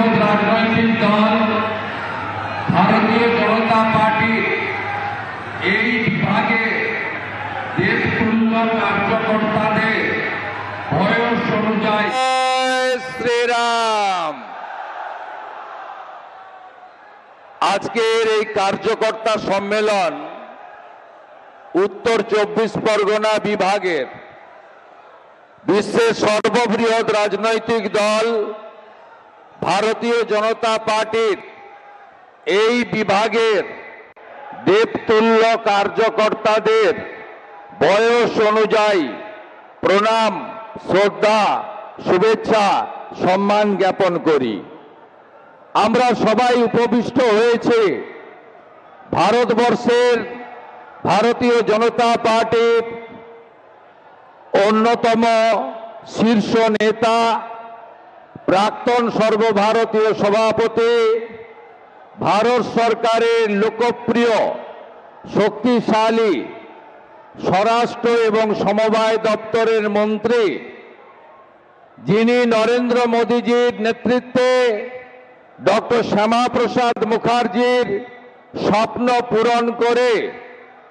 সর্ববৃহৎ রাজনৈতিক দল ভারতীয় জনতা পার্টি এই বিভাগে দেশতুল্য কার্যকর্তাদের বয়স অনুযায়ী শ্রীরাম। আজকের এই কার্যকর্তা সম্মেলন উত্তর 24 পরগনা বিভাগের বিশ্বের সর্ববৃহৎ রাজনৈতিক দল ভারতীয় জনতা পার্টির এই বিভাগের দেবতুল্য কার্যকর্তাদের বয়স অনুযায়ী প্রণাম, শ্রদ্ধা, শুভেচ্ছা, সম্মান জ্ঞাপন করি। আমরা সবাই উপবিষ্ট হয়েছে ভারতবর্ষের ভারতীয় জনতা পার্টির অন্যতম শীর্ষ নেতা, প্রাক্তন সর্বভারতীয় সভাপতি, ভারত সরকারের লোকপ্রিয় শক্তিশালী স্বরাষ্ট্র এবং সমবায় দপ্তরের মন্ত্রী, যিনি নরেন্দ্র মোদীজির নেতৃত্বে ডক্টর শ্যামাপ্রসাদ মুখার্জির স্বপ্ন পূরণ করে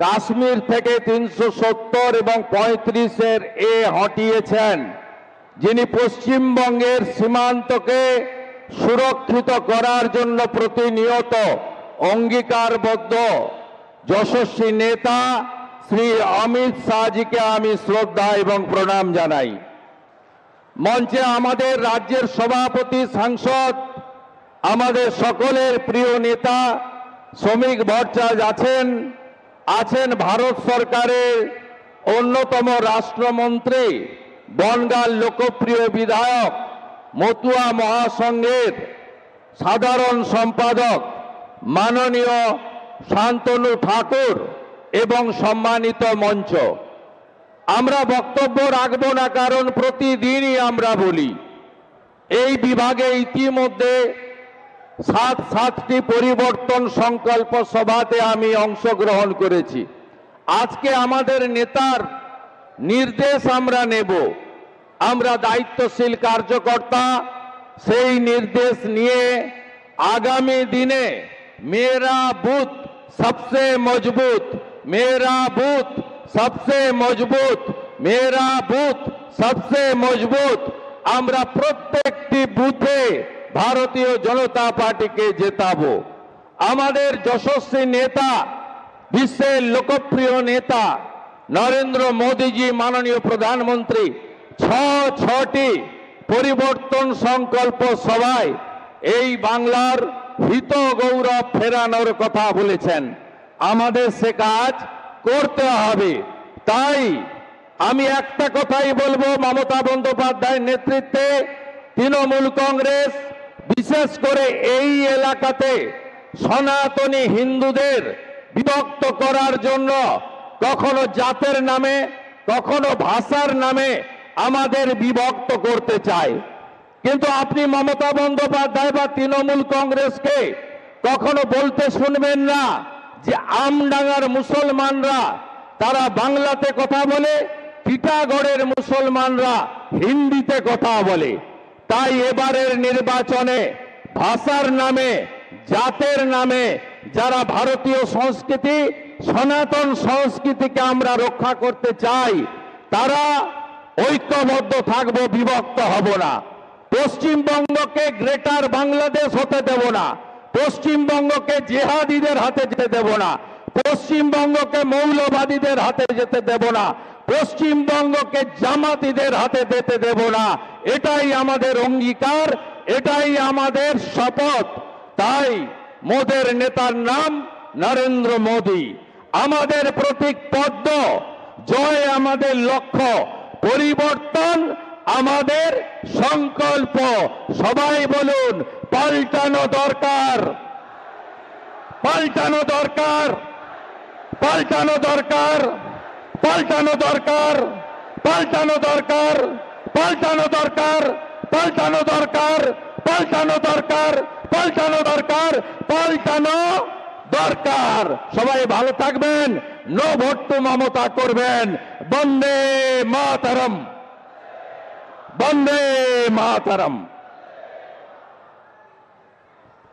কাশ্মীর থেকে 370 এবং 35-এর হটিয়েছেন, যিনি পশ্চিমবঙ্গের সীমান্তকে সুরক্ষিত করার জন্য প্রতিনিয়ত অঙ্গীকারবদ্ধ যশস্বী নেতা শ্রী অমিত শাহজিকে আমি শ্রদ্ধা এবং প্রণাম জানাই। মঞ্চে আমাদের রাজ্যের সভাপতি, সাংসদ, আমাদের সকলের প্রিয় নেতা শ্রমিক ভট্টাচার্য আছেন ভারত সরকারের অন্যতম রাষ্ট্রমন্ত্রী, বনগাঁর লোকপ্রিয় বিধায়ক, মতুয়া মহাসংঘের সাধারণ সম্পাদক মাননীয় শান্তনু ঠাকুর এবং সম্মানিত মঞ্চ। আমরা বক্তব্য রাখব না, কারণ প্রতিদিনই আমরা বলি এই বিভাগে ইতিমধ্যে 7টি পরিবর্তন সংকল্প সভাতে আমি অংশগ্রহণ করেছি। আজকে আমাদের নেতার নির্দেশ আমরা নেব। আমরা দায়িত্বশীল কার্যকর্তা, সেই নির্দেশ নিয়ে আগামী দিনে মেরা বুথ সবসে মজবুত, মেরা বুথ সবসে মজবুত, মেরা বুথ সবসে মজবুত, আমরা প্রত্যেকটি বুথে ভারতীয় জনতা পার্টিকে জেতাবো। আমাদের যশস্বী নেতা, বিশ্বের লোকপ্রিয় নেতা নরেন্দ্র মোদীজি মাননীয় প্রধানমন্ত্রী 6টি পরিবর্তন সংকল্প সভায় এই বাংলার হিত গৌরব ফেরানোর কথা বলেছেন। আমাদের সে কাজ করতে হবে। তাই আমি একটা কথাই বলবো, মমতা বন্দ্যোপাধ্যায়ের নেতৃত্বে তৃণমূল কংগ্রেস বিশেষ করে এই এলাকাতে সনাতনী হিন্দুদের বিভক্ত করার জন্য কখনো জাতের নামে, কখনো ভাষার নামে আমাদের বিভক্ত করতে চায়। কিন্তু আপনি মমতা বন্দ্যোপাধ্যায় বা তৃণমূল কংগ্রেসকে কখনো বলতে শুনবেন না যে আমডাঙ্গার মুসলমানরা তারা বাংলাতে কথা বলে, টিটাগড়ের মুসলমানরা হিন্দিতে কথা বলে। তাই এবারের নির্বাচনে ভাষার নামে, জাতের নামে যারা ভারতীয় সংস্কৃতি, সনাতন সংস্কৃতিকে আমরা রক্ষা করতে চাই, তারা ঐক্যবদ্ধ থাকবো, বিভক্ত হব না। পশ্চিমবঙ্গকে গ্রেটার বাংলাদেশ হতে দেব না, পশ্চিমবঙ্গকে জেহাদিদের হাতে যেতে দেব না, পশ্চিমবঙ্গকে মৌলবাদীদের হাতে যেতে দেব না, পশ্চিমবঙ্গকে জামাতিদের হাতে যেতে দেব না। এটাই আমাদের অঙ্গীকার, এটাই আমাদের শপথ। তাই মোদের নেতার নাম নরেন্দ্র মোদী, আমাদের প্রতীক পদ্ম, জয় আমাদের লক্ষ্য, পরিবর্তন আমাদের সংকল্প। সবাই বলুন, পাল্টানো দরকার, পাল্টানো দরকার, পাল্টানো দরকার, পাল্টানো দরকার, পাল্টানো দরকার, পাল্টানো দরকার, পাল্টানো দরকার, পাল্টানো দরকার, পাল্টানো দরকার, পাল্টানো দরকার। সবাই ভালো থাকবেন, নো ভোট টু মমতা করবেন। বন্দে মাতরম, বন্দে মাতরম।